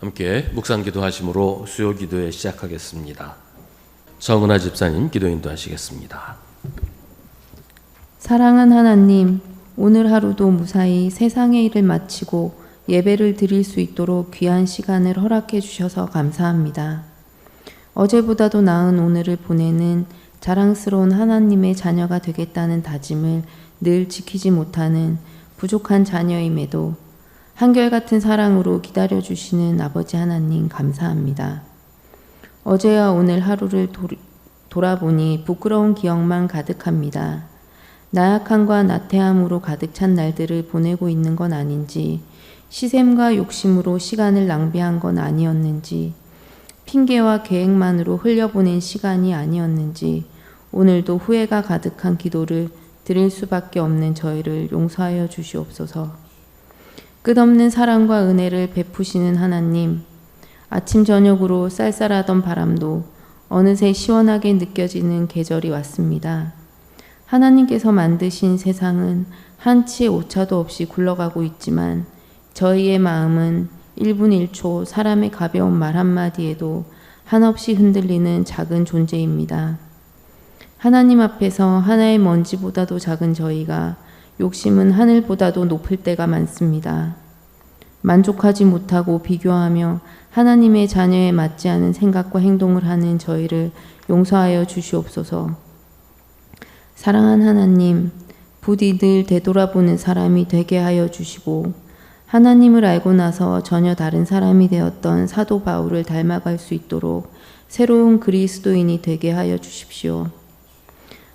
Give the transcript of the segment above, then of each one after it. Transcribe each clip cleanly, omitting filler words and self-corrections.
함께 묵상기도 하심으로 수요기도회 시작하겠습니다. 정은아 집사님 기도 인도하시겠습니다. 사랑한 하나님, 오늘 하루도 무사히 세상의 일을 마치고 예배를 드릴 수 있도록 귀한 시간을 허락해 주셔서 감사합니다. 어제보다도 나은 오늘을 보내는 자랑스러운 하나님의 자녀가 되겠다는 다짐을 늘 지키지 못하는 부족한 자녀임에도 한결같은 사랑으로 기다려주시는 아버지 하나님 감사합니다. 어제와 오늘 하루를 돌아보니 부끄러운 기억만 가득합니다. 나약함과 나태함으로 가득 찬 날들을 보내고 있는 건 아닌지, 시샘과 욕심으로 시간을 낭비한 건 아니었는지, 핑계와 계획만으로 흘려보낸 시간이 아니었는지, 오늘도 후회가 가득한 기도를 드릴 수밖에 없는 저희를 용서하여 주시옵소서. 끝없는 사랑과 은혜를 베푸시는 하나님, 아침 저녁으로 쌀쌀하던 바람도 어느새 시원하게 느껴지는 계절이 왔습니다. 하나님께서 만드신 세상은 한치의 오차도 없이 굴러가고 있지만 저희의 마음은 1분 1초 사람의 가벼운 말 한마디에도 한없이 흔들리는 작은 존재입니다. 하나님 앞에서 하나의 먼지보다도 작은 저희가 욕심은 하늘보다도 높을 때가 많습니다. 만족하지 못하고 비교하며 하나님의 자녀에 맞지 않은 생각과 행동을 하는 저희를 용서하여 주시옵소서. 사랑한 하나님, 부디 늘 되돌아보는 사람이 되게 하여 주시고 하나님을 알고 나서 전혀 다른 사람이 되었던 사도 바울을 닮아갈 수 있도록 새로운 그리스도인이 되게 하여 주십시오.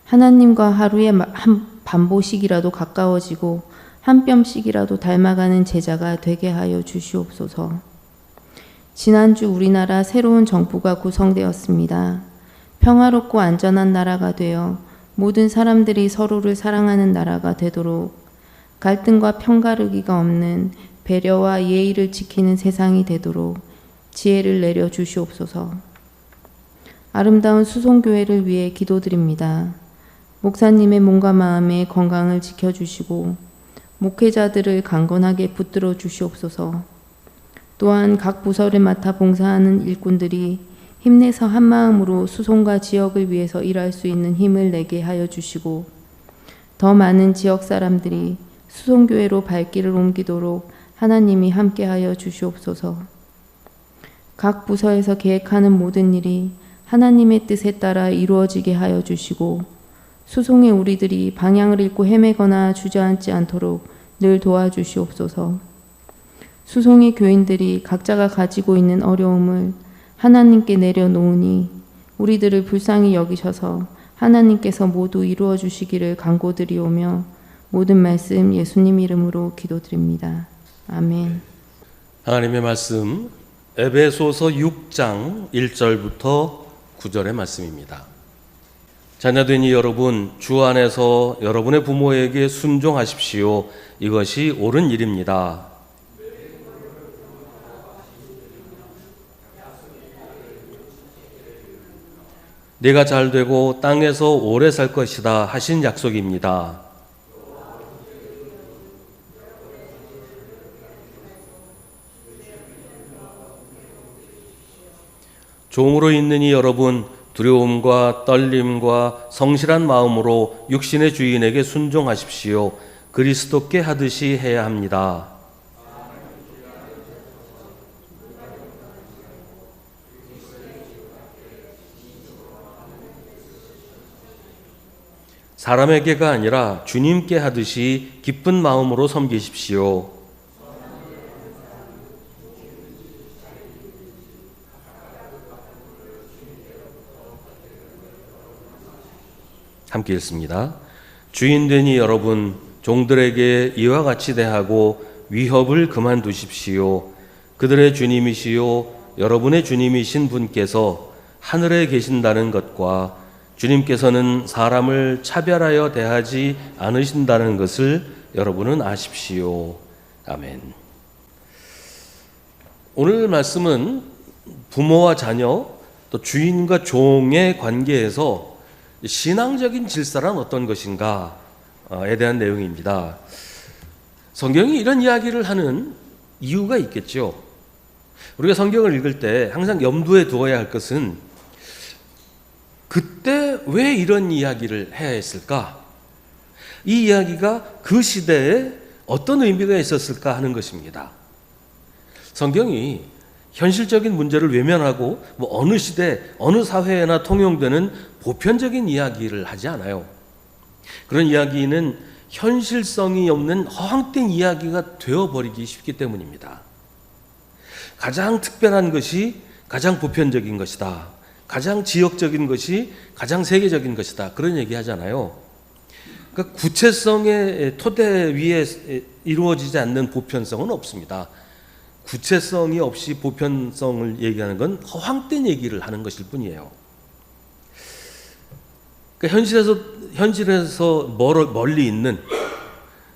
하나님과 하루에 한 반보씩이라도 가까워지고 한 뼘씩이라도 닮아가는 제자가 되게 하여 주시옵소서. 지난주 우리나라 새로운 정부가 구성되었습니다. 평화롭고 안전한 나라가 되어 모든 사람들이 서로를 사랑하는 나라가 되도록 갈등과 편가르기가 없는 배려와 예의를 지키는 세상이 되도록 지혜를 내려 주시옵소서. 아름다운 수송교회를 위해 기도드립니다. 목사님의 몸과 마음의 건강을 지켜주시고 목회자들을 강건하게 붙들어 주시옵소서. 또한 각 부서를 맡아 봉사하는 일꾼들이 힘내서 한마음으로 수송과 지역을 위해서 일할 수 있는 힘을 내게 하여 주시고 더 많은 지역 사람들이 수송교회로 발길을 옮기도록 하나님이 함께하여 주시옵소서. 각 부서에서 계획하는 모든 일이 하나님의 뜻에 따라 이루어지게 하여 주시고 수송의 우리들이 방향을 잃고 헤매거나 주저앉지 않도록 늘 도와주시옵소서. 수송의 교인들이 각자가 가지고 있는 어려움을 하나님께 내려놓으니 우리들을 불쌍히 여기셔서 하나님께서 모두 이루어 주시기를 간구드리오며 모든 말씀 예수님 이름으로 기도드립니다. 아멘. 하나님의 말씀 에베소서 6장 1절부터 9절의 말씀입니다. 자녀되니 여러분 주 안에서 여러분의 부모에게 순종하십시오. 이것이 옳은 일입니다. 내가 잘되고 땅에서 오래 살 것이다 하신 약속입니다. 종으로 있느니 여러분 두려움과 떨림과 성실한 마음으로 육신의 주인에게 순종하십시오. 그리스도께 하듯이 해야 합니다. 사람에게가 아니라 주님께 하듯이 기쁜 마음으로 섬기십시오. 함께 읽습니다. 주인되니 여러분 종들에게 이와 같이 대하고 위협을 그만두십시오. 그들의 주님이시요 여러분의 주님이신 분께서 하늘에 계신다는 것과 주님께서는 사람을 차별하여 대하지 않으신다는 것을 여러분은 아십시오. 아멘. 오늘 말씀은 부모와 자녀 또 주인과 종의 관계에서 신앙적인 질서란 어떤 것인가에 대한 내용입니다. 성경이 이런 이야기를 하는 이유가 있겠죠. 우리가 성경을 읽을 때 항상 염두에 두어야 할 것은 그때 왜 이런 이야기를 해야 했을까? 이 이야기가 그 시대에 어떤 의미가 있었을까 하는 것입니다. 성경이 현실적인 문제를 외면하고 어느 시대, 어느 사회에나 통용되는 보편적인 이야기를 하지 않아요. 그런 이야기는 현실성이 없는 허황된 이야기가 되어버리기 쉽기 때문입니다. 가장 특별한 것이 가장 보편적인 것이다. 가장 지역적인 것이 가장 세계적인 것이다. 그런 얘기 하잖아요. 그러니까 구체성의 토대 위에 이루어지지 않는 보편성은 없습니다. 구체성이 없이 보편성을 얘기하는 건 허황된 얘기를 하는 것일 뿐이에요. 그러니까 현실에서 멀리 있는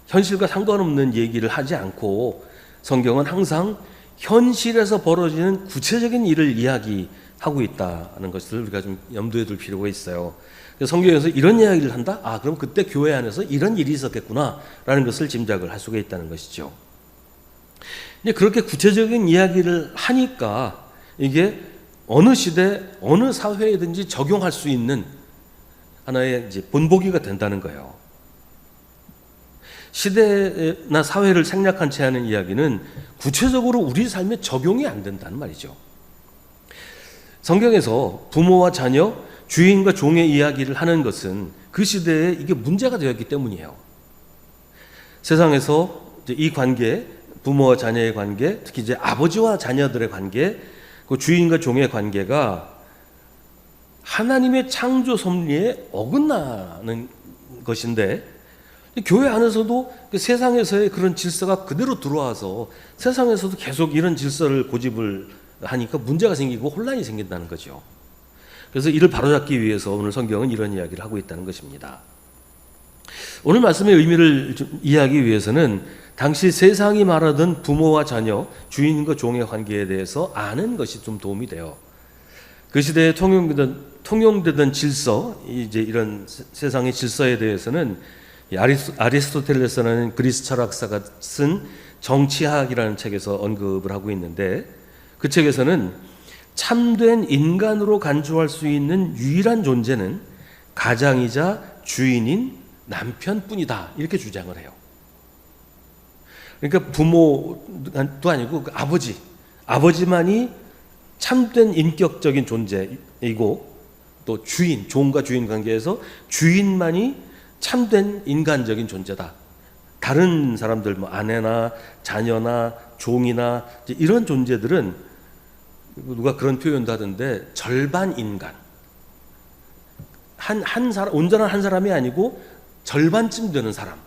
현실과 상관없는 얘기를 하지 않고 성경은 항상 현실에서 벌어지는 구체적인 일을 이야기하고 있다는 것을 우리가 좀 염두에 둘 필요가 있어요. 성경에서 이런 이야기를 한다? 아, 그럼 그때 교회 안에서 이런 일이 있었겠구나 라는 것을 짐작을 할 수가 있다는 것이죠. 그렇게 구체적인 이야기를 하니까 이게 어느 시대, 어느 사회에든지 적용할 수 있는 하나의 이제 본보기가 된다는 거예요. 시대나 사회를 생략한 채 하는 이야기는 구체적으로 우리 삶에 적용이 안 된다는 말이죠. 성경에서 부모와 자녀, 주인과 종의 이야기를 하는 것은 그 시대에 이게 문제가 되었기 때문이에요. 세상에서 이 관계, 부모와 자녀의 관계, 특히 이제 아버지와 자녀들의 관계, 그 주인과 종의 관계가 하나님의 창조 섭리에 어긋나는 것인데, 교회 안에서도 그 세상에서의 그런 질서가 그대로 들어와서 세상에서도 계속 이런 질서를 고집을 하니까 문제가 생기고 혼란이 생긴다는 거죠. 그래서 이를 바로잡기 위해서 오늘 성경은 이런 이야기를 하고 있다는 것입니다. 오늘 말씀의 의미를 좀 이해하기 위해서는 당시 세상이 말하던 부모와 자녀, 주인과 종의 관계에 대해서 아는 것이 좀 도움이 돼요. 그 시대에 통용되던 질서, 이제 이런 세상의 질서에 대해서는 아리스토텔레스라는 그리스 철학사가 쓴 정치학이라는 책에서 언급을 하고 있는데, 그 책에서는 참된 인간으로 간주할 수 있는 유일한 존재는 가장이자 주인인 남편뿐이다, 이렇게 주장을 해요. 그러니까 부모도 아니고 그 아버지만이 참된 인격적인 존재이고, 또 주인, 종과 주인 관계에서 주인만이 참된 인간적인 존재다. 다른 사람들, 아내나 자녀나 종이나 이런 존재들은 누가 그런 표현도 하던데 절반 인간, 한 사람, 온전한 한 사람이 아니고 절반쯤 되는 사람,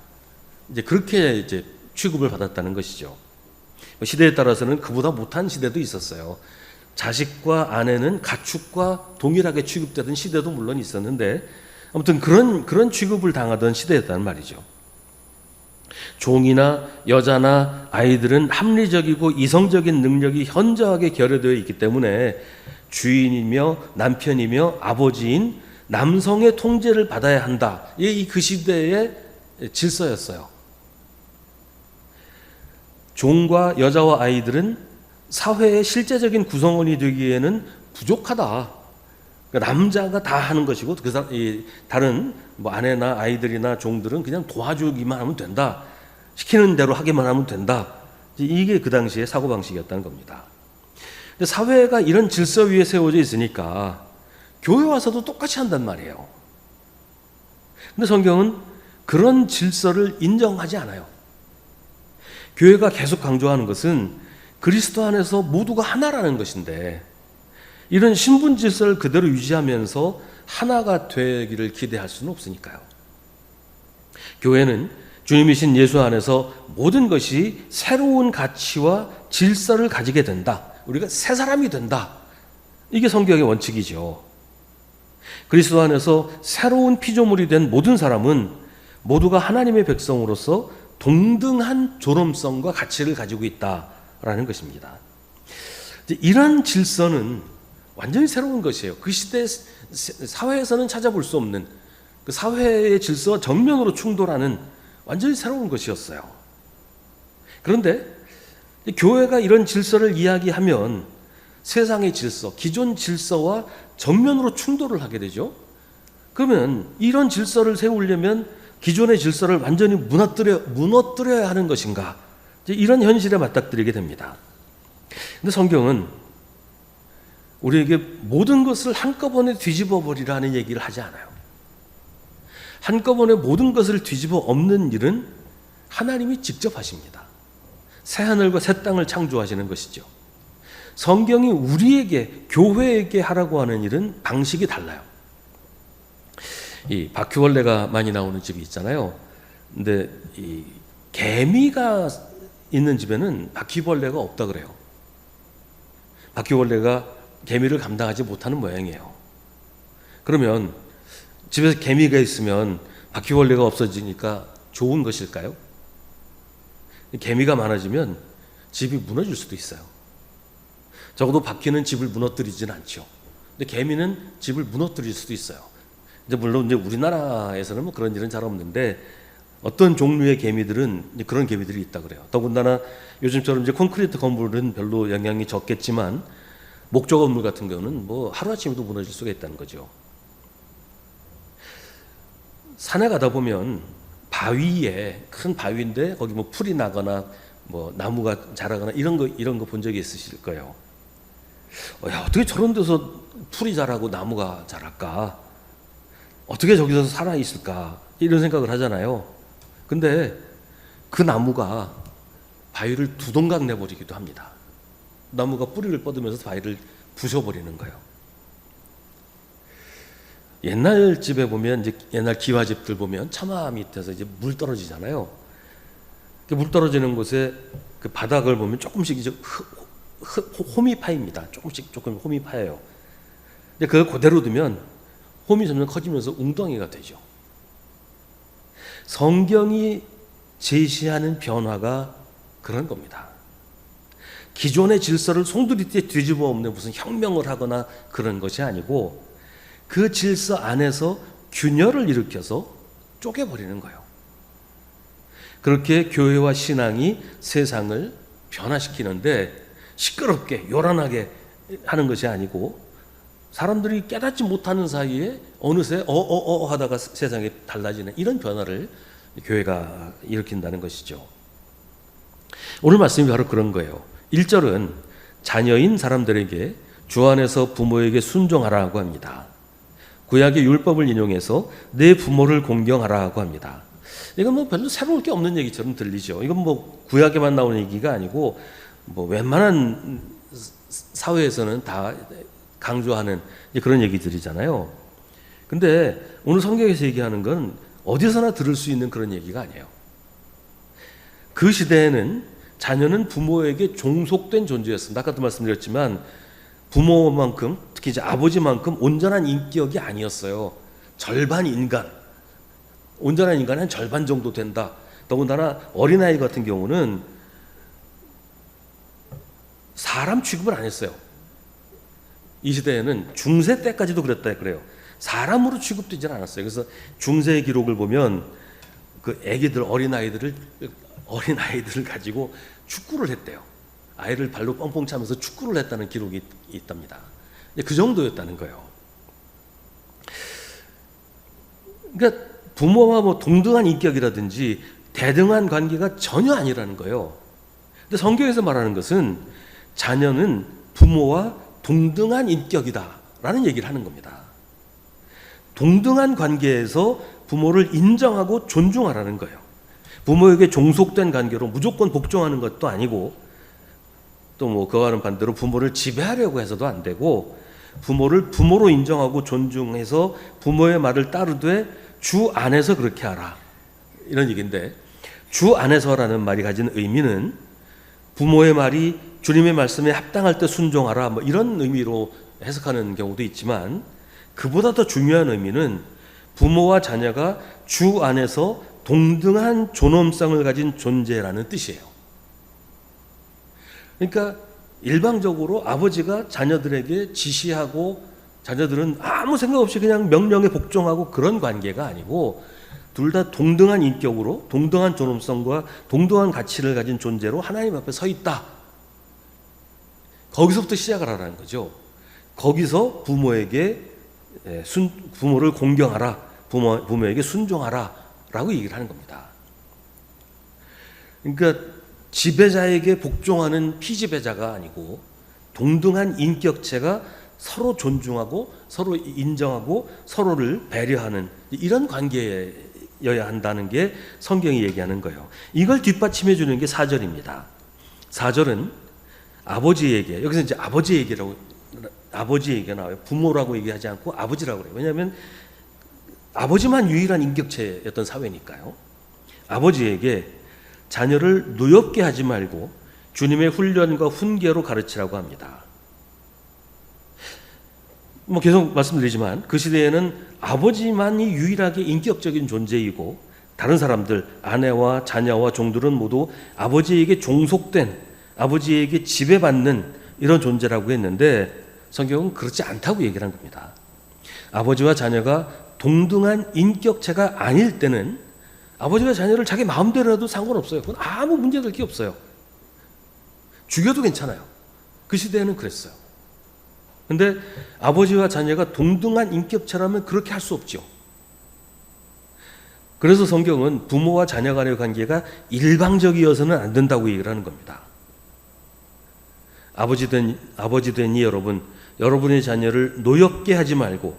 이제 그렇게 이제 취급을 받았다는 것이죠. 시대에 따라서는 그보다 못한 시대도 있었어요. 자식과 아내는 가축과 동일하게 취급되던 시대도 물론 있었는데, 아무튼 그런 취급을 당하던 시대였다는 말이죠. 종이나 여자나 아이들은 합리적이고 이성적인 능력이 현저하게 결여되어 있기 때문에 주인이며 남편이며 아버지인 남성의 통제를 받아야 한다. 이 그 시대의 질서였어요. 종과 여자와 아이들은 사회의 실제적인 구성원이 되기에는 부족하다. 그러니까 남자가 다 하는 것이고 다른 아내나 아이들이나 종들은 그냥 도와주기만 하면 된다. 시키는 대로 하기만 하면 된다. 이게 그 당시의 사고방식이었다는 겁니다. 근데 사회가 이런 질서 위에 세워져 있으니까 교회 와서도 똑같이 한단 말이에요. 근데 성경은 그런 질서를 인정하지 않아요. 교회가 계속 강조하는 것은 그리스도 안에서 모두가 하나라는 것인데, 이런 신분 질서를 그대로 유지하면서 하나가 되기를 기대할 수는 없으니까요. 교회는 주님이신 예수 안에서 모든 것이 새로운 가치와 질서를 가지게 된다. 우리가 새 사람이 된다. 이게 성경의 원칙이죠. 그리스도 안에서 새로운 피조물이 된 모든 사람은 모두가 하나님의 백성으로서 동등한 존엄성과 가치를 가지고 있다라는 것입니다. 이런 질서는 완전히 새로운 것이에요. 그 시대 사회에서는 찾아볼 수 없는 그 사회의 질서와 정면으로 충돌하는 완전히 새로운 것이었어요. 그런데 교회가 이런 질서를 이야기하면 세상의 질서, 기존 질서와 정면으로 충돌을 하게 되죠. 그러면 이런 질서를 세우려면 기존의 질서를 완전히 무너뜨려야 하는 것인가? 이런 현실에 맞닥뜨리게 됩니다. 근데 성경은 우리에게 모든 것을 한꺼번에 뒤집어 버리라는 얘기를 하지 않아요. 한꺼번에 모든 것을 뒤집어 엎는 일은 하나님이 직접 하십니다. 새하늘과 새 땅을 창조하시는 것이죠. 성경이 우리에게, 교회에게 하라고 하는 일은 방식이 달라요. 이 바퀴벌레가 많이 나오는 집이 있잖아요. 근데 이 개미가 있는 집에는 바퀴벌레가 없다 그래요. 바퀴벌레가 개미를 감당하지 못하는 모양이에요. 그러면 집에서 개미가 있으면 바퀴벌레가 없어지니까 좋은 것일까요? 개미가 많아지면 집이 무너질 수도 있어요. 적어도 바퀴는 집을 무너뜨리지는 않죠. 근데 개미는 집을 무너뜨릴 수도 있어요. 물론 이제 우리나라에서는 뭐 그런 일은 잘 없는데 어떤 종류의 개미들은 이제 그런 개미들이 있다 그래요. 더군다나 요즘처럼 이제 콘크리트 건물은 별로 영향이 적겠지만 목조 건물 같은 경우는 뭐 하루아침에도 무너질 수가 있다는 거죠. 산에 가다 보면 바위에, 큰 바위인데 거기 뭐 풀이 나거나 뭐 나무가 자라거나 이런 거 본 적이 있으실 거예요. 야, 어떻게 저런 데서 풀이 자라고 나무가 자랄까? 어떻게 저기서 살아 있을까? 이런 생각을 하잖아요. 근데 그 나무가 바위를 두 동강 내버리기도 합니다. 나무가 뿌리를 뻗으면서 바위를 부셔버리는 거예요. 옛날 집에 보면 이제 옛날 기와집들 보면 처마 밑에서 이제 물 떨어지잖아요. 그 물 떨어지는 곳에 그 바닥을 보면 조금씩 이제 홈이 파입니다. 조금 홈이 파여요. 근데 그걸 그대로 두면 홈이 점점 커지면서 웅덩이가 되죠. 성경이 제시하는 변화가 그런 겁니다. 기존의 질서를 송두리째 뒤집어 엎는 무슨 혁명을 하거나 그런 것이 아니고 그 질서 안에서 균열을 일으켜서 쪼개버리는 거예요. 그렇게 교회와 신앙이 세상을 변화시키는데 시끄럽게 요란하게 하는 것이 아니고 사람들이 깨닫지 못하는 사이에 어느새 하다가 세상이 달라지는 이런 변화를 교회가 일으킨다는 것이죠. 오늘 말씀이 바로 그런 거예요. 1절은 자녀인 사람들에게 주 안에서 부모에게 순종하라고 합니다. 구약의 율법을 인용해서 내 부모를 공경하라고 합니다. 이건 뭐 별로 새로울 게 없는 얘기처럼 들리죠. 이건 뭐 구약에만 나오는 얘기가 아니고 뭐 웬만한 사회에서는 다 강조하는 그런 얘기들이잖아요. 근데 오늘 성경에서 얘기하는 건 어디서나 들을 수 있는 그런 얘기가 아니에요. 그 시대에는 자녀는 부모에게 종속된 존재였습니다. 아까도 말씀드렸지만 부모만큼, 특히 이제 아버지만큼 온전한 인격이 아니었어요. 절반 인간. 온전한 인간은 한 절반 정도 된다. 더군다나 어린아이 같은 경우는 사람 취급을 안 했어요. 이 시대에는 중세 때까지도 그랬다 그래요. 사람으로 취급되지 않았어요. 그래서 중세의 기록을 보면 그 애기들, 어린아이들을 가지고 축구를 했대요. 아이를 발로 뻥뻥 차면서 축구를 했다는 기록이 있답니다. 그 정도였다는 거예요. 그러니까 부모와 뭐 동등한 인격이라든지 대등한 관계가 전혀 아니라는 거예요. 근데 성경에서 말하는 것은 자녀는 부모와 동등한 인격이다라는 얘기를 하는 겁니다. 동등한 관계에서 부모를 인정하고 존중하라는 거예요. 부모에게 종속된 관계로 무조건 복종하는 것도 아니고 또 뭐 그와는 반대로 부모를 지배하려고 해서도 안 되고 부모를 부모로 인정하고 존중해서 부모의 말을 따르되 주 안에서 그렇게 하라 이런 얘기인데 주 안에서라는 말이 가진 의미는 부모의 말이 주님의 말씀에 합당할 때 순종하라 뭐 이런 의미로 해석하는 경우도 있지만 그보다 더 중요한 의미는 부모와 자녀가 주 안에서 동등한 존엄성을 가진 존재라는 뜻이에요. 그러니까 일방적으로 아버지가 자녀들에게 지시하고 자녀들은 아무 생각 없이 그냥 명령에 복종하고 그런 관계가 아니고 둘 다 동등한 인격으로 동등한 존엄성과 동등한 가치를 가진 존재로 하나님 앞에 서 있다 거기서부터 시작을 하라는 거죠. 거기서 부모에게 부모를 공경하라, 부모에게 순종하라 라고 얘기를 하는 겁니다. 그러니까 지배자에게 복종하는 피지배자가 아니고 동등한 인격체가 서로 존중하고 서로 인정하고 서로를 배려하는 이런 관계여야 한다는 게 성경이 얘기하는 거예요. 이걸 뒷받침해 주는 게 4절입니다. 4절은 아버지에게, 여기서 이제 아버지 얘기가 나와요. 부모라고 얘기하지 않고 아버지라고 그래요. 왜냐하면 아버지만 유일한 인격체였던 사회니까요. 아버지에게 자녀를 노엽게 하지 말고 주님의 훈련과 훈계로 가르치라고 합니다. 계속 말씀드리지만 그 시대에는 아버지만이 유일하게 인격적인 존재이고 다른 사람들, 아내와 자녀와 종들은 모두 아버지에게 종속된, 아버지에게 지배받는 이런 존재라고 했는데 성경은 그렇지 않다고 얘기를 한 겁니다. 아버지와 자녀가 동등한 인격체가 아닐 때는 아버지가 자녀를 자기 마음대로 해도 상관없어요. 그건 아무 문제될 게 없어요. 죽여도 괜찮아요. 그 시대에는 그랬어요. 근데 아버지와 자녀가 동등한 인격체라면 그렇게 할 수 없죠. 그래서 성경은 부모와 자녀 간의 관계가 일방적이어서는 안 된다고 얘기를 하는 겁니다. 아버지 되니 여러분의 자녀를 노엽게 하지 말고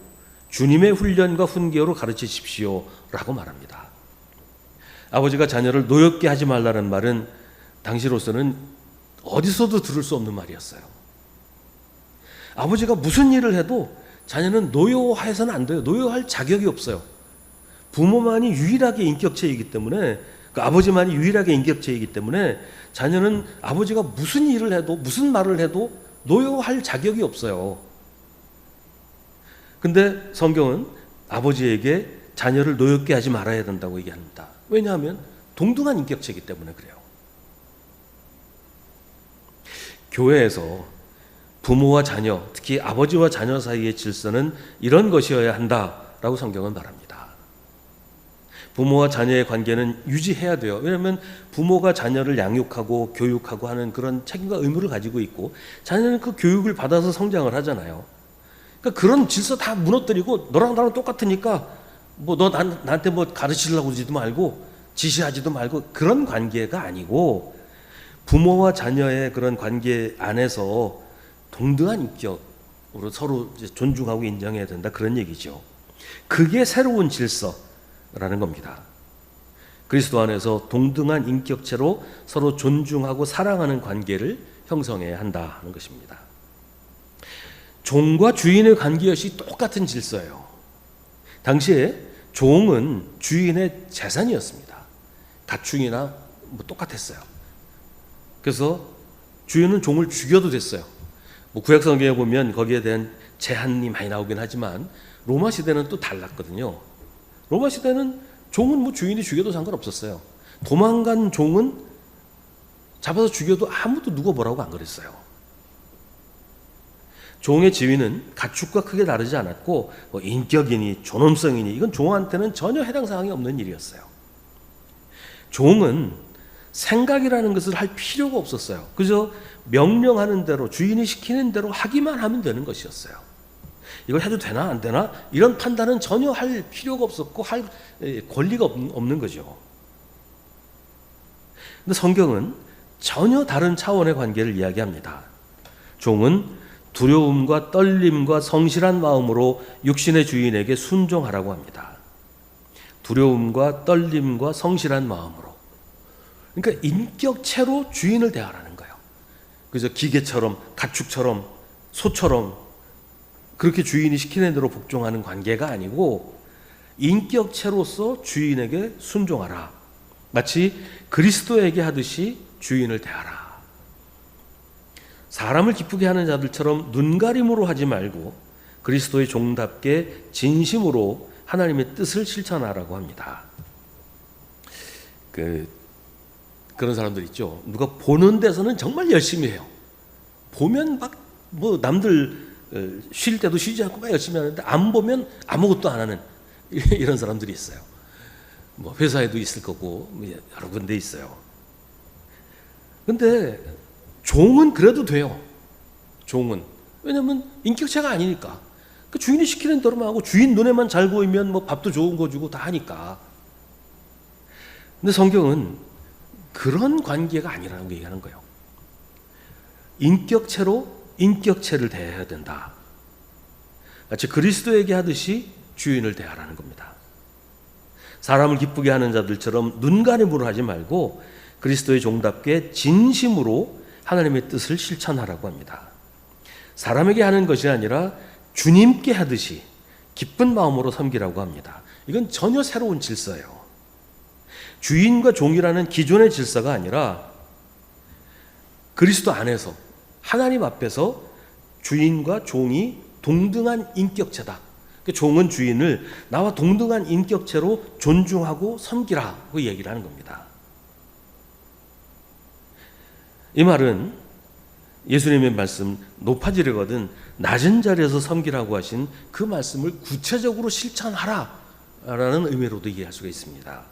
주님의 훈련과 훈계로 가르치십시오 라고 말합니다. 아버지가 자녀를 노엽게 하지 말라는 말은 당시로서는 어디서도 들을 수 없는 말이었어요. 아버지가 무슨 일을 해도 자녀는 노여워해서는 안 돼요. 노여워할 자격이 없어요. 부모만이 유일하게 인격체이기 때문에, 그 아버지만이 유일하게 인격체이기 때문에 자녀는 아버지가 무슨 일을 해도 무슨 말을 해도 노여워할 자격이 없어요. 근데 성경은 아버지에게 자녀를 노엽게 하지 말아야 된다고 얘기합니다. 왜냐하면 동등한 인격체이기 때문에 그래요. 교회에서 부모와 자녀, 특히 아버지와 자녀 사이의 질서는 이런 것이어야 한다라고 성경은 말합니다. 부모와 자녀의 관계는 유지해야 돼요. 왜냐하면 부모가 자녀를 양육하고 교육하고 하는 그런 책임과 의무를 가지고 있고 자녀는 그 교육을 받아서 성장을 하잖아요. 그러니까 그런 질서 다 무너뜨리고 너랑 나랑 똑같으니까 너 나한테 가르치려고 하지도 말고 지시하지도 말고 그런 관계가 아니고 부모와 자녀의 그런 관계 안에서 동등한 인격으로 서로 존중하고 인정해야 된다, 그런 얘기죠. 그게 새로운 질서라는 겁니다. 그리스도 안에서 동등한 인격체로 서로 존중하고 사랑하는 관계를 형성해야 한다는 것입니다. 종과 주인의 관계 역시 똑같은 질서예요. 당시에 종은 주인의 재산이었습니다. 가축이나 똑같았어요. 그래서 주인은 종을 죽여도 됐어요. 구약 성경에 보면 거기에 대한 제한이 많이 나오긴 하지만 로마 시대는 또 달랐거든요. 로마 시대는 종은 주인이 죽여도 상관없었어요. 도망간 종은 잡아서 죽여도 아무도 누가 뭐라고 안 그랬어요. 종의 지위는 가축과 크게 다르지 않았고 인격이니 존엄성이니 이건 종한테는 전혀 해당 사항이 없는 일이었어요. 종은 생각이라는 것을 할 필요가 없었어요. 그저 명령하는 대로, 주인이 시키는 대로 하기만 하면 되는 것이었어요. 이걸 해도 되나 안 되나 이런 판단은 전혀 할 필요가 없었고 할 권리가 없는 거죠. 근데 성경은 전혀 다른 차원의 관계를 이야기합니다. 종은 두려움과 떨림과 성실한 마음으로 육신의 주인에게 순종하라고 합니다. 두려움과 떨림과 성실한 마음으로. 그러니까 인격체로 주인을 대하라는 거예요. 그래서 기계처럼, 가축처럼, 소처럼 그렇게 주인이 시키는 대로 복종하는 관계가 아니고 인격체로서 주인에게 순종하라. 마치 그리스도에게 하듯이 주인을 대하라. 사람을 기쁘게 하는 자들처럼 눈가림으로 하지 말고 그리스도의 종답게 진심으로 하나님의 뜻을 실천하라고 합니다. 그런 사람들 있죠. 누가 보는 데서는 정말 열심히 해요. 보면 남들 쉴 때도 쉬지 않고 막 열심히 하는데 안 보면 아무것도 안 하는 이런 사람들이 있어요. 회사에도 있을 거고 여러 군데 있어요. 근데 종은 그래도 돼요. 종은. 왜냐면 인격체가 아니니까. 그 주인이 시키는 대로만 하고 주인 눈에만 잘 보이면 뭐 밥도 좋은 거 주고 다 하니까. 근데 성경은 그런 관계가 아니라는 얘기하는 거예요. 인격체로 인격체를 대해야 된다. 마치 그리스도에게 하듯이 주인을 대하라는 겁니다. 사람을 기쁘게 하는 자들처럼 눈가림으로 하지 말고 그리스도의 종답게 진심으로 하나님의 뜻을 실천하라고 합니다. 사람에게 하는 것이 아니라 주님께 하듯이 기쁜 마음으로 섬기라고 합니다. 이건 전혀 새로운 질서예요. 주인과 종이라는 기존의 질서가 아니라 그리스도 안에서 하나님 앞에서 주인과 종이 동등한 인격체다. 종은 주인을 나와 동등한 인격체로 존중하고 섬기라고 얘기를 하는 겁니다. 이 말은 예수님의 말씀 높아지려거든 낮은 자리에서 섬기라고 하신 그 말씀을 구체적으로 실천하라라는 의미로도 이해할 수가 있습니다.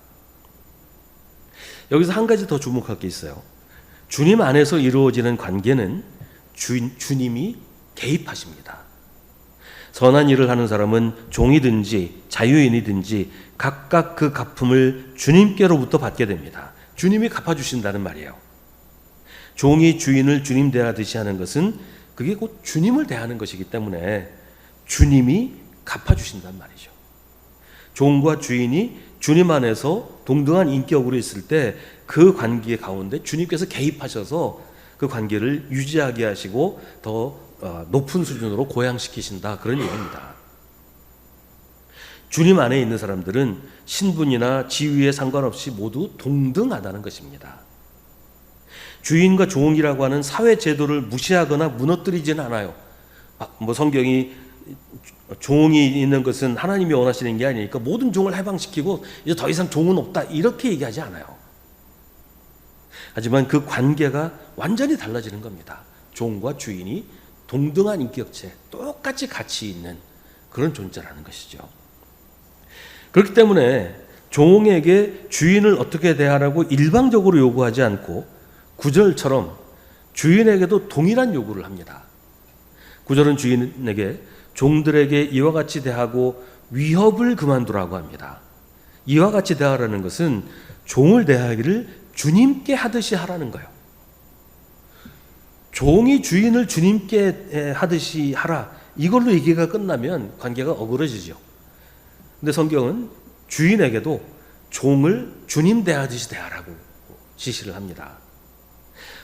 여기서 한 가지 더 주목할 게 있어요. 주님 안에서 이루어지는 관계는 주님이 개입하십니다. 선한 일을 하는 사람은 종이든지 자유인이든지 각각 그 갚음을 주님께로부터 받게 됩니다. 주님이 갚아주신다는 말이에요. 종이 주인을 주님 대하듯이 하는 것은 그게 곧 주님을 대하는 것이기 때문에 주님이 갚아주신단 말이죠. 종과 주인이 주님 안에서 동등한 인격으로 있을 때 그 관계 가운데 주님께서 개입하셔서 그 관계를 유지하게 하시고 더 높은 수준으로 고양시키신다, 그런 얘기입니다. 주님 안에 있는 사람들은 신분이나 지위에 상관없이 모두 동등하다는 것입니다. 주인과 종이라고 하는 사회 제도를 무시하거나 무너뜨리지는 않아요. 성경이 종이 있는 것은 하나님이 원하시는 게 아니니까 모든 종을 해방시키고 이제 더 이상 종은 없다, 이렇게 얘기하지 않아요. 하지만 그 관계가 완전히 달라지는 겁니다. 종과 주인이 동등한 인격체, 똑같이 가치 있는 그런 존재라는 것이죠. 그렇기 때문에 종에게 주인을 어떻게 대하라고 일방적으로 요구하지 않고 9절처럼 주인에게도 동일한 요구를 합니다. 9절은 주인에게 종들에게 이와 같이 대하고 위협을 그만두라고 합니다. 이와 같이 대하라는 것은 종을 대하기를 주님께 하듯이 하라는 거예요. 종이 주인을 주님께 하듯이 하라, 이걸로 얘기가 끝나면 관계가 어그러지죠. 근데 성경은 주인에게도 종을 주님 대하듯이 대하라고 지시를 합니다.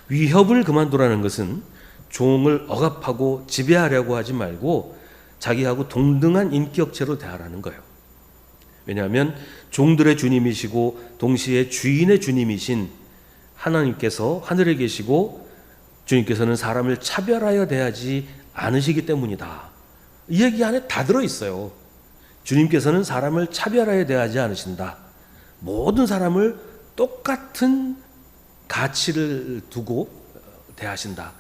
위협을 그만두라는 것은 종을 억압하고 지배하려고 하지 말고 자기하고 동등한 인격체로 대하라는 거예요. 왜냐하면 종들의 주님이시고 동시에 주인의 주님이신 하나님께서 하늘에 계시고 주님께서는 사람을 차별하여 대하지 않으시기 때문이다. 이 얘기 안에 다 들어있어요. 주님께서는 사람을 차별하여 대하지 않으신다. 모든 사람을 똑같은 가치를 두고 대하신다.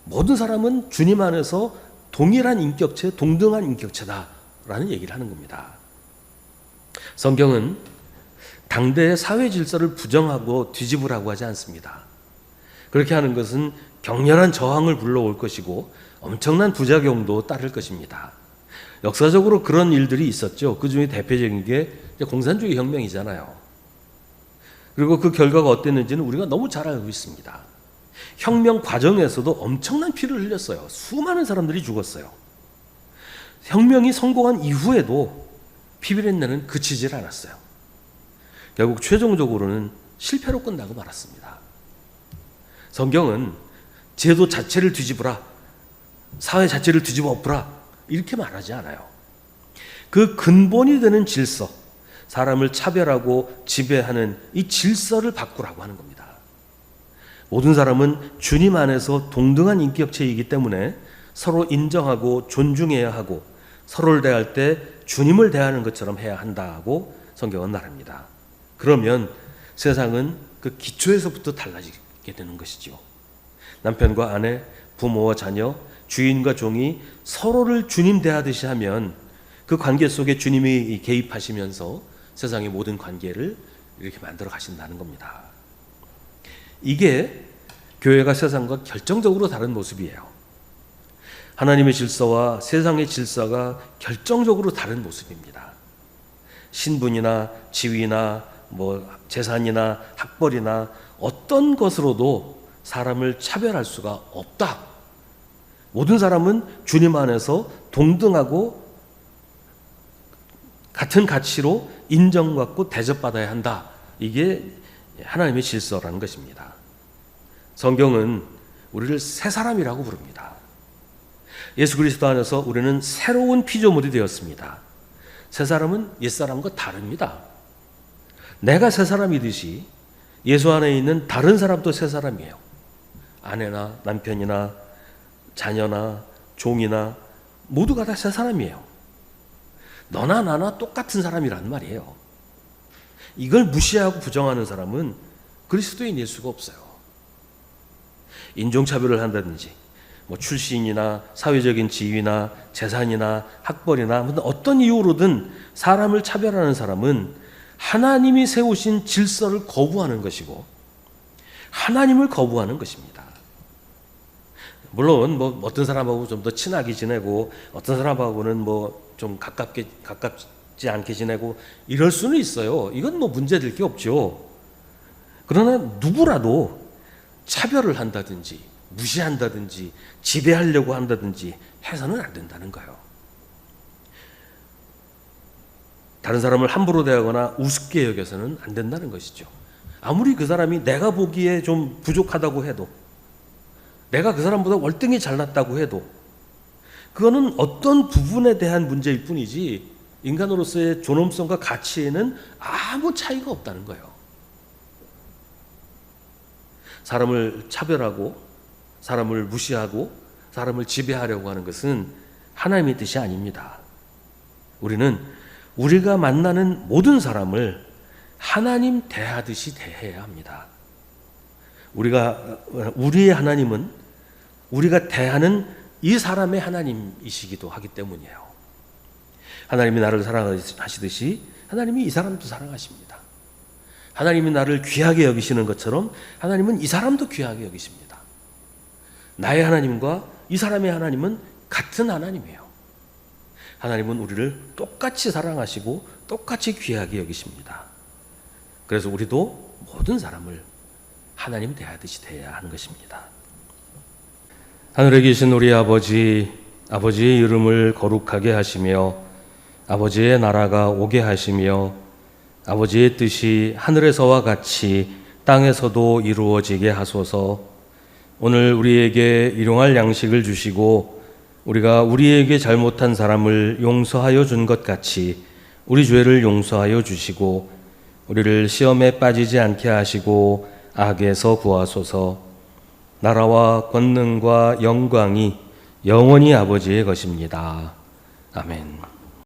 모든 사람은 주님 안에서 동일한 인격체, 동등한 인격체다라는 얘기를 하는 겁니다. 성경은 당대의 사회 질서를 부정하고 뒤집으라고 하지 않습니다. 그렇게 하는 것은 격렬한 저항을 불러올 것이고 엄청난 부작용도 따를 것입니다. 역사적으로 그런 일들이 있었죠. 그 중에 대표적인 게 공산주의 혁명이잖아요. 그리고 그 결과가 어땠는지는 우리가 너무 잘 알고 있습니다. 혁명 과정에서도 엄청난 피를 흘렸어요. 수많은 사람들이 죽었어요. 혁명이 성공한 이후에도 피비린내는 그치질 않았어요. 결국 최종적으로는 실패로 끝나고 말았습니다. 성경은 제도 자체를 뒤집으라, 사회 자체를 뒤집어 엎으라, 이렇게 말하지 않아요. 그 근본이 되는 질서, 사람을 차별하고 지배하는 이 질서를 바꾸라고 하는 겁니다. 모든 사람은 주님 안에서 동등한 인격체이기 때문에 서로 인정하고 존중해야 하고 서로를 대할 때 주님을 대하는 것처럼 해야 한다고 성경은 말합니다. 그러면 세상은 그 기초에서부터 달라지게 되는 것이죠. 남편과 아내, 부모와 자녀, 주인과 종이 서로를 주님 대하듯이 하면 그 관계 속에 주님이 개입하시면서 세상의 모든 관계를 이렇게 만들어 가신다는 겁니다. 이게 교회가 세상과 결정적으로 다른 모습이에요. 하나님의 질서와 세상의 질서가 결정적으로 다른 모습입니다. 신분이나 지위나 재산이나 학벌이나 어떤 것으로도 사람을 차별할 수가 없다. 모든 사람은 주님 안에서 동등하고 같은 가치로 인정받고 대접받아야 한다. 이게 하나님의 질서라는 것입니다. 성경은 우리를 새 사람이라고 부릅니다. 예수 그리스도 안에서 우리는 새로운 피조물이 되었습니다. 새 사람은 옛사람과 다릅니다. 내가 새 사람이듯이 예수 안에 있는 다른 사람도 새 사람이에요. 아내나 남편이나 자녀나 종이나 모두가 다 새 사람이에요. 너나 나나 똑같은 사람이란 말이에요. 이걸 무시하고 부정하는 사람은 그리스도인일 수가 없어요. 인종차별을 한다든지 출신이나 사회적인 지위나 재산이나 학벌이나 어떤 이유로든 사람을 차별하는 사람은 하나님이 세우신 질서를 거부하는 것이고 하나님을 거부하는 것입니다. 물론 어떤 사람하고 좀 더 친하게 지내고 어떤 사람하고는 좀 가깝지 않게 지내고 이럴 수는 있어요. 이건 문제될 게 없죠. 그러나 누구라도 차별을 한다든지 무시한다든지 지배하려고 한다든지 해서는 안 된다는 거예요. 다른 사람을 함부로 대하거나 우습게 여겨서는 안 된다는 것이죠. 아무리 그 사람이 내가 보기에 좀 부족하다고 해도, 내가 그 사람보다 월등히 잘났다고 해도 그거는 어떤 부분에 대한 문제일 뿐이지 인간으로서의 존엄성과 가치에는 아무 차이가 없다는 거예요. 사람을 차별하고 사람을 무시하고 사람을 지배하려고 하는 것은 하나님의 뜻이 아닙니다. 우리는 우리가 만나는 모든 사람을 하나님 대하듯이 대해야 합니다. 우리의 하나님은 우리가 대하는 이 사람의 하나님이시기도 하기 때문이에요. 하나님이 나를 사랑하시듯이 하나님이 이 사람도 사랑하십니다. 하나님이 나를 귀하게 여기시는 것처럼 하나님은 이 사람도 귀하게 여기십니다. 나의 하나님과 이 사람의 하나님은 같은 하나님이에요. 하나님은 우리를 똑같이 사랑하시고 똑같이 귀하게 여기십니다. 그래서 우리도 모든 사람을 하나님 대하듯이 대해야 하는 것입니다. 하늘에 계신 우리 아버지, 아버지의 이름을 거룩하게 하시며 아버지의 나라가 오게 하시며 아버지의 뜻이 하늘에서와 같이 땅에서도 이루어지게 하소서. 오늘 우리에게 일용할 양식을 주시고 우리가 우리에게 잘못한 사람을 용서하여 준 것 같이 우리 죄를 용서하여 주시고 우리를 시험에 빠지지 않게 하시고 악에서 구하소서. 나라와 권능과 영광이 영원히 아버지의 것입니다. 아멘.